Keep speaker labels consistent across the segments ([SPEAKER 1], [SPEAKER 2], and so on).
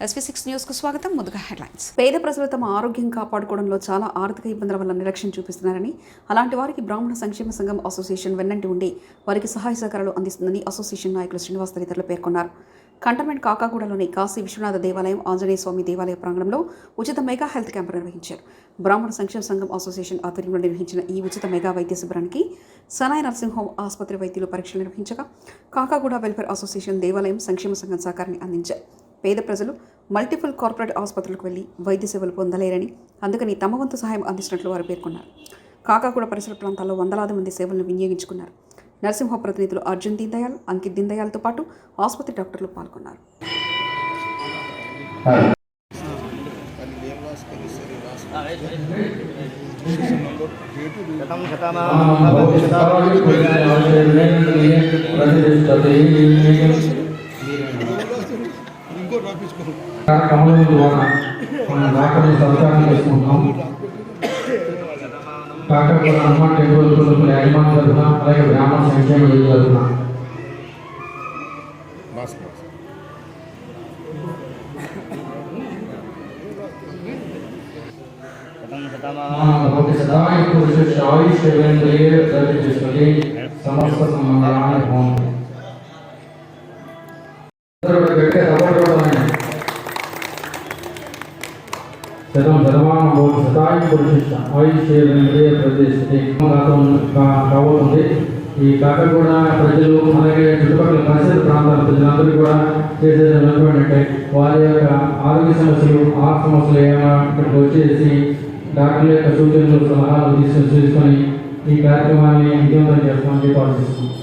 [SPEAKER 1] SV6 న్యూస్కు స్వాగతం. ముందుగా హెడ్లైన్స్. పేద ప్రజలు తమ ఆరోగ్యం కాపాడుకోవడంలో చాలా ఆర్థిక ఇబ్బందుల వల్ల నిర్లక్ష్యం చూపిస్తున్నారని, అలాంటి వారికి బ్రాహ్మణ సంక్షేమ సంఘం అసోసియేషన్ వెన్నంటి ఉండి వారికి సహాయ సహకారాలు అందిస్తుందని అసోసియేషన్ నాయకులు శ్రీనివాస్ తదితరులు పేర్కొన్నారు. కంటోన్మెంట్ కాకాగూడలోని కాశీ విశ్వనాథ దేవాలయం, ఆంజనేయ స్వామి దేవాలయ ప్రాంగణంలో ఉచిత మెగా హెల్త్ క్యాంపు నిర్వహించారు. బ్రాహ్మణ సంక్షేమ సంఘం అసోసియేషన్ ఆధ్వర్యంలో నిర్వహించిన ఈ ఉచిత మెగా వైద్య శిబిరానికి సనాయ నర్సింహోం ఆసుపత్రి వైద్యులు పరీక్షలు నిర్వహించగా కాకాగూడ వెల్ఫేర్ అసోసియేషన్ దేవాలయం సంక్షేమ సంఘం సహకారాన్ని అందించారు. పేద ప్రజలు మల్టిపుల్ కార్పొరేట్ ఆసుపత్రులకు వెళ్లి వైద్య సేవలు పొందలేరని, అందుకని తమ వంతు సహాయం అందించినట్లు వారు పేర్కొన్నారు. కాకాగూడ పరిసర ప్రాంతాల్లో వందలాది మంది సేవలను వినియోగించుకున్నారు. నర్సింహ ప్రతినిధులు అర్జున్ దీన్ దయాల్, అంకిత్ దీన్ దయాల్తో పాటు ఆసుపత్రి డాక్టర్లు పాల్గొన్నారు.
[SPEAKER 2] కమలం ద్వారా మన డాక్టర్ని సత్కారం చేసుకుంటాం. కాకాగూడ హనుమాన్ టెంపుల్ కుటుంబ యాజమాన్య తరఫున, అలాగే బ్రాహ్మణ సంక్షేమ యోజన తరఫున సమస్త సంబంధాన్ని బాగుంది. కాబోతుంది. ఈ కాకాగూడ ప్రజలు, అలాగే చుట్టుపక్కల పరిసర ప్రాంతాల ప్రజలందరూ కూడా చేసేటంటే వారి యొక్క ఆరోగ్య సమస్యలు, సమస్యలు ఏమైనా ఇక్కడికి వచ్చేసి డాక్టర్ల యొక్క సూచనలు, సలహాలు తీసుకొని ఈ కార్యక్రమాన్ని విజయవంతం చేస్తామని చెప్పి ఆశిస్తున్నాం.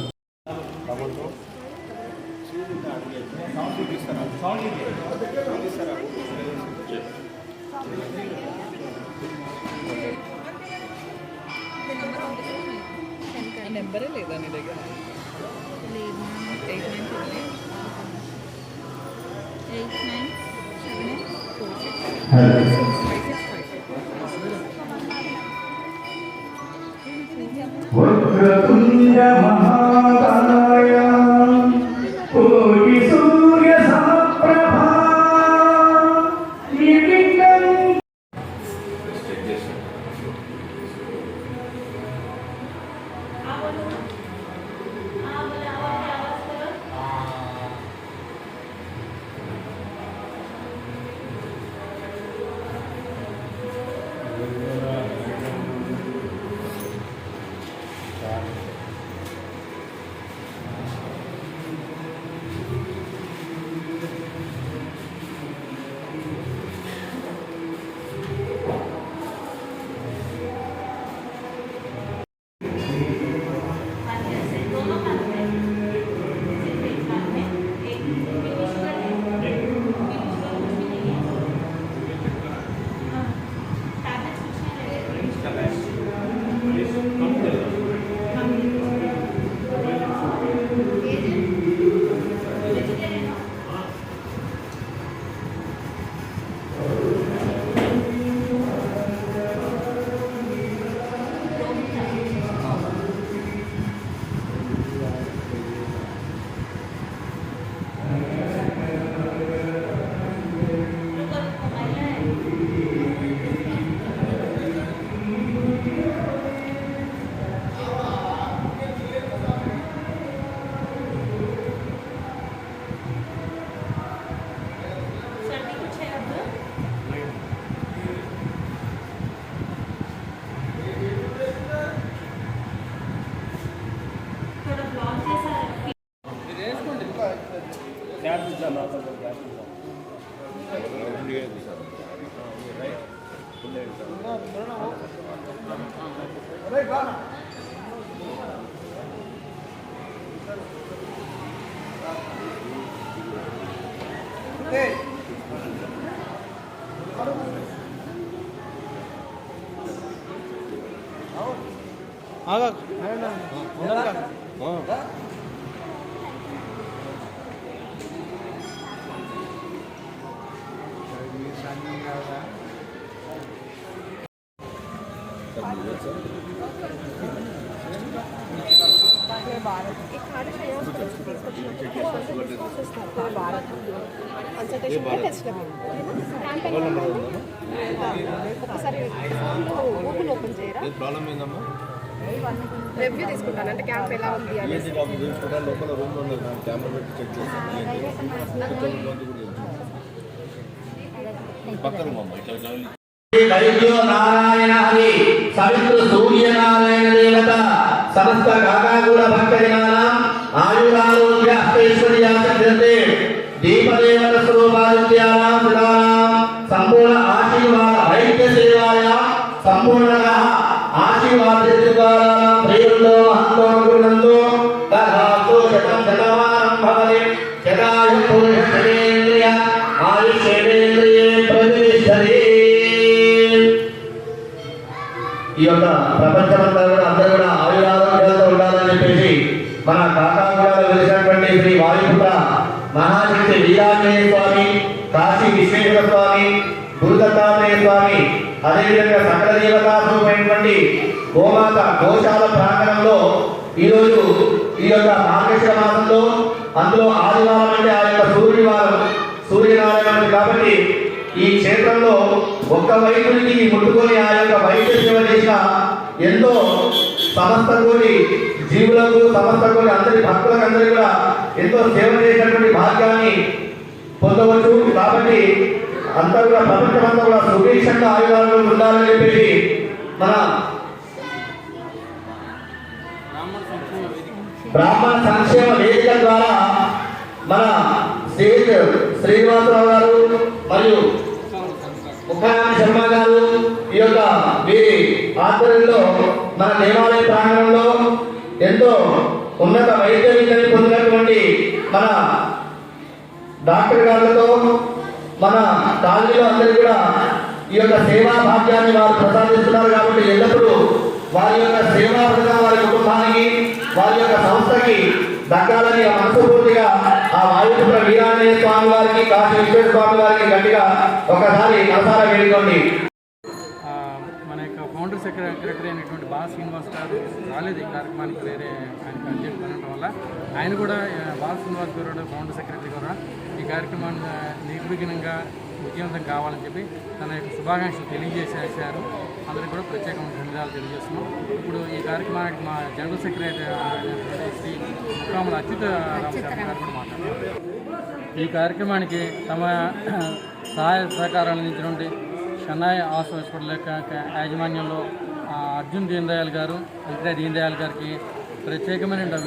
[SPEAKER 3] నెంబరే లేదా నీ దగ్గర?
[SPEAKER 2] వక్రతుండ మహాకాయ కోటి సూర్య సమప్రభా
[SPEAKER 3] భారత్ ఈ కార్డు తీసుకొచ్చినప్పుడు భారత్ కన్సల్టేషన్ టెస్ట్ ఒకసారి గూగుల్ ఓపెన్ చేయరా
[SPEAKER 4] ప్రాబ్లం ఏందమ్మా
[SPEAKER 3] రివ్యూ తీసుకుంటాను అంటే క్యాంప్ ఎలా ఉంది అని
[SPEAKER 4] లోపల రూమ్లో ఉండదు కెమెరా పెట్టి చెక్ చేస్తాను పక్కన ఇట్లా
[SPEAKER 5] వైద్యో నారాయణ హరి సవితృ సూర్యనారాయణ దేవత సమస్త కాకాకూల భక్తజనానాం ఆయురారోగ్య అష్టైశ్వర్యాసిద్ధే దీపదేవత స్వరూపాదిత్యానాం సదానాం సంపూర్ణ ఆశీర్వాద వైద్య సేవాయాం సంపూర్ణగా ఆశీర్వాదిత్వానాం ప్రియుల్లో హంతో గురునందో తథాస్తు శతం శతమానం భవతి శతాయు పురుష శతేంద్రియ ఆయుష్యేంద్రియే ప్రతిష్టతి. ఈ యొక్క ప్రపంచమంతా కూడా అందరూ కూడా ఆయురారోగ్యాలతో ఉండాలని చెప్పేసి మన కాకాకులలో వెలిసినటువంటి శ్రీ వాయుపుత్ర మహాశక్తి వీరాంజనేయ స్వామి, కాశీ విశ్వేశ్వర స్వామి, గురుదత్తాత్రేయ స్వామి, అదేవిధంగా సకల దేవతాత్మకమైనటువంటి గోమాత గోశాల ప్రాంగణంలో ఈరోజు ఈ యొక్క మార్గశిర మాసంలో అందులో ఆదివారం అంటే ఆ యొక్క సూర్యనారాయణ కాబట్టి ఈ క్షేత్రంలో ఒక్క వైద్యుడికి ముట్టుకొని ఆ యొక్క వైద్య సేవ చేసిన ఎంతో సమస్త కోటి జీవులకు సమస్త కోటి అందరి భక్తులకు అందరికీ కూడా ఎంతో సేవ చేసినటువంటి భాగ్యాన్ని పొందవచ్చు. కాబట్టి అంతా కూడా ప్రపంచమంతా కూడా సుభిక్షంగా ఆయుధాలు ఉండాలని చెప్పేసి మన బ్రాహ్మణ సంక్షేమ వేదిక ద్వారా మన శ్రీనివాసరావు గారు మరియు ముఖారామ శర్మ గారు ఈ యొక్క వీరి ఆధ్వర్యంలో మన దేవాలయ ప్రాంగణంలో ఎంతో ఉన్నత వైద్య విద్యని పొందినటువంటి మన డాక్టర్ గారులతో మన కాలనీలో అందరూ కూడా ఈ యొక్క సేవా భాగ్యాన్ని వారు ప్రసాదిస్తున్నారు. కాబట్టి ఎల్లప్పుడూ వారి యొక్క సేవా పథకం వారి కుటుంబానికి వారి యొక్క సంస్థకి దక్కాలని మనస్ఫూర్తిగా ఆ వాయుపుత్ర వీరాంజనేయ స్వామి వారికి, కాశీ విశ్వేశ్వర స్వామి వారికి గట్టిగా ఒకసారి మనసారా వేడుకోండి.
[SPEAKER 2] మన యొక్క ఫౌండర్ సెక్రటరీ అయినటువంటి బాల శ్రీనివాస్ గారు రాలేదు ఈ కార్యక్రమానికి, వేరే ఆయనకు అర్జెంట్ ఉండటం వల్ల ఆయన కూడా బాల శ్రీనివాస్ గారు ఫౌండర్ సెక్రటరీ కూడా ఈ కార్యక్రమాన్ని నిర్విఘ్నంగా విజయవంతం కావాలని చెప్పి తన యొక్క శుభాకాంక్షలు తెలియజేసేసారు. అందరికీ కూడా ప్రత్యేకమైన ధన్యవాదాలు తెలియజేస్తున్నాం. ఇప్పుడు ఈ కార్యక్రమానికి మా జనరల్ సెక్రటరీ శ్రీ ముక్కాముల అచ్యుతరామ శర్మ గారు కూడా మాట్లాడుతున్నారు. ఈ కార్యక్రమానికి తమ సహాయ సహకారాలు అందించినటువంటి షన్నాయ్ హాస్పిటల్ యొక్క యాజమాన్యంలో అర్జున్ దీన్ దయాల్ గారు, వెంకటయ్య దీన్ దయాల్ గారికి ప్రత్యేకమైన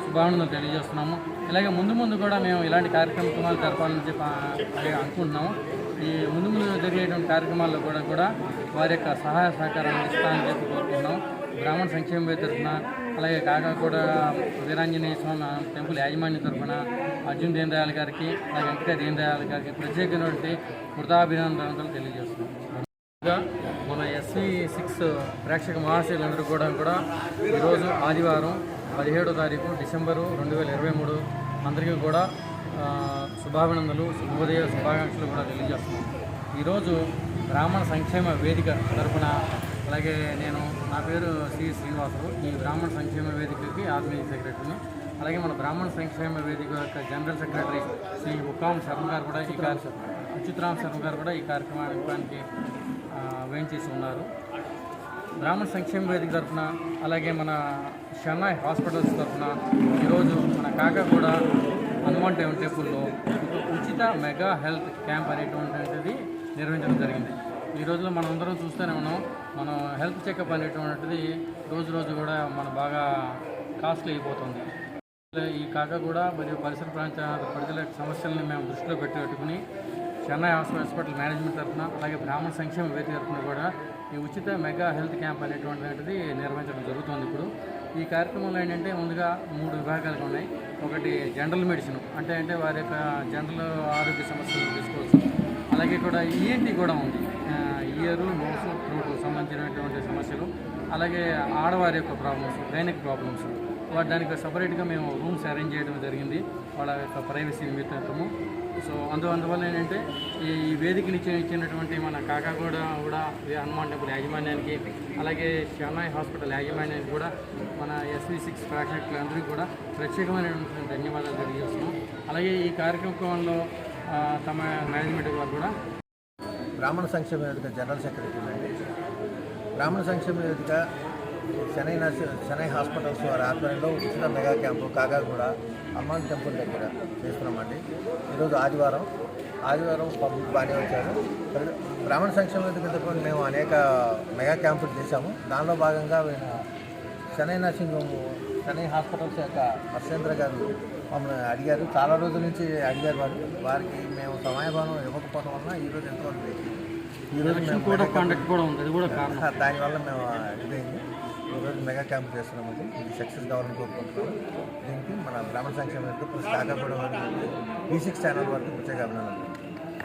[SPEAKER 2] శుభానందనలు తెలియజేస్తున్నాము. ఇలాగే ముందు కూడా మేము ఇలాంటి కార్యక్రమాలు జరపాలని చెప్పి అనుకుంటున్నాము. ఈ ముందు జరిగేటువంటి కార్యక్రమాల్లో కూడా వారి యొక్క సహాయ సహకారాలు ఇస్తామని చెప్పి కోరుకుంటున్నాం. బ్రాహ్మణ సంక్షేమ వేదిక తరఫున, అలాగే కాకాకూడ వీరాంజనేయ స్వామి టెంపుల్ యాజమాన్యం తరఫున అర్జున్ దీన్ దయాల్ గారికి, అలాగే వెంకటయ్య దీన్ దయాల్ గారికి ప్రత్యేకమైనటువంటి కృతాభినందనలు తెలియజేస్తున్నాం. మన SV6 ప్రేక్షక మహాశయులందరూ కూడా ఈరోజు ఆదివారం 17వ తారీఖు డిసెంబరు 2023 అందరికీ కూడా శుభాభినందనలు, శుభోదయ శుభాకాంక్షలు కూడా తెలియజేస్తున్నాం. ఈరోజు బ్రాహ్మణ సంక్షేమ వేదిక తరఫున, అలాగే నా పేరు శ్రీనివాసరావు, ఈ బ్రాహ్మణ సంక్షేమ వేదికకి ఆత్మీయ సెక్రటరీని, అలాగే మన బ్రాహ్మణ సంక్షేమ వేదిక యొక్క జనరల్ సెక్రటరీ శ్రీ ముక్కాముల శర్మ గారు కూడా అచ్యుతరామ శర్మ గారు కూడా ఈ కార్యక్రమానికి వేయించేసి ఉన్నారు. బ్రాహ్మణ సంక్షేమ వేదిక తరఫున, అలాగే మన షన్నాయ్ హాస్పిటల్స్ తరఫున ఈరోజు మన కాకాగూడ హనుమాన్ టెంపుల్లో ఉచిత మెగా హెల్త్ క్యాంప్ అనేటువంటిది నిర్వహించడం జరిగింది. ఈ రోజులో మనం అందరం చూస్తూనే ఉన్నాం, మనం హెల్త్ చెకప్ అనేటువంటిది రోజు కూడా మన బాగా కాస్ట్లీ అయిపోతుంది. ఈ కాకాగూడ మరియు పరిసర ప్రాంత ప్రజల సమస్యలను మేము దృష్టిలో పెట్టుకుని షన్నాయ్ హాస్పిటల్ మేనేజ్మెంట్ తరఫున, అలాగే బ్రాహ్మణ సంక్షేమ వేదిక తరఫున కూడా ఈ ఉచిత మెగా హెల్త్ క్యాంప్ అనేటువంటిది నిర్వహించడం జరుగుతుంది. ఇప్పుడు ఈ కార్యక్రమంలో ఏంటంటే ముందుగా 3 విభాగాలు ఉన్నాయి. ఒకటి జనరల్ మెడిసిన్, అంటే వారి యొక్క జనరల్ ఆరోగ్య సమస్యలు తీసుకోవచ్చు. అలాగే కూడా ENT కూడా ఉంది, ఇయర్, నోస్, థ్రోట్ సంబంధించినటువంటి సమస్యలు, అలాగే ఆడవారి యొక్క ప్రాబ్లమ్స్, గైనిక్ ప్రాబ్లమ్స్, దానికి సపరేట్గా మేము రూమ్స్ అరేంజ్ చేయడం జరిగింది వాళ్ళ యొక్క ప్రైవసీ నిమిత్తము. సో అందువల్ల ఏంటంటే ఈ వేదికని ఇచ్చినటువంటి మన కాకాగూడ కూడా హనుమాన్ టెంపుల్ యాజమాన్యానికి, అలాగే చెన్నై హాస్పిటల్ యాజమాన్యానికి కూడా, మన SV6 ప్రేక్షకులందరికీ కూడా ప్రత్యేకమైనటువంటి ధన్యవాదాలు తెలియజేస్తున్నాం. అలాగే ఈ కార్యక్రమంలో తమ మేనేజ్మెంట్ వారు కూడా
[SPEAKER 6] బ్రాహ్మణ సంక్షేమ వేదిక జనరల్ సెక్రటరీ అండి. బ్రాహ్మణ సంక్షేమ వేదిక చెన్నై హాస్పిటల్స్ వారి ఆధ్వర్యంలో ఉచిత mega camp Kakaguda Hanuman temple దగ్గర చేస్తున్నామండి. ఈరోజు ఆదివారం పబ్లిక్ బాగానే వచ్చారు. బ్రాహ్మణ సంక్షేమ వేదిక తరఫున మేము అనేక మెగా క్యాంపులు చేశాము. దానిలో భాగంగా చెన్నై హాస్పిటల్స్ యొక్క హర్షేంద్ర గారు మమ్మల్ని అడిగారు, చాలా రోజుల నుంచి అడిగారు. వారికి మేము సమయభావం ఇవ్వకపోవడం వలన ఈరోజు ఎంతవరకు ఈరోజు మేము
[SPEAKER 2] కాంటాక్ట్ కూడా ఉంది, అది కూడా
[SPEAKER 6] దానివల్ల మేము ఇదైంది. ఈరోజు మెగా క్యాంప్ చేస్తున్నామండి. ఇది సక్సెస్ కావాలని కోరుకుంటున్నాము. దీనికి మన బ్రాహ్మణ సంక్షేమ వేదిక ప్లస్ కాకాగూడ వారికి V6 ఛానల్ వారికి ప్రత్యేక అభినందనలు.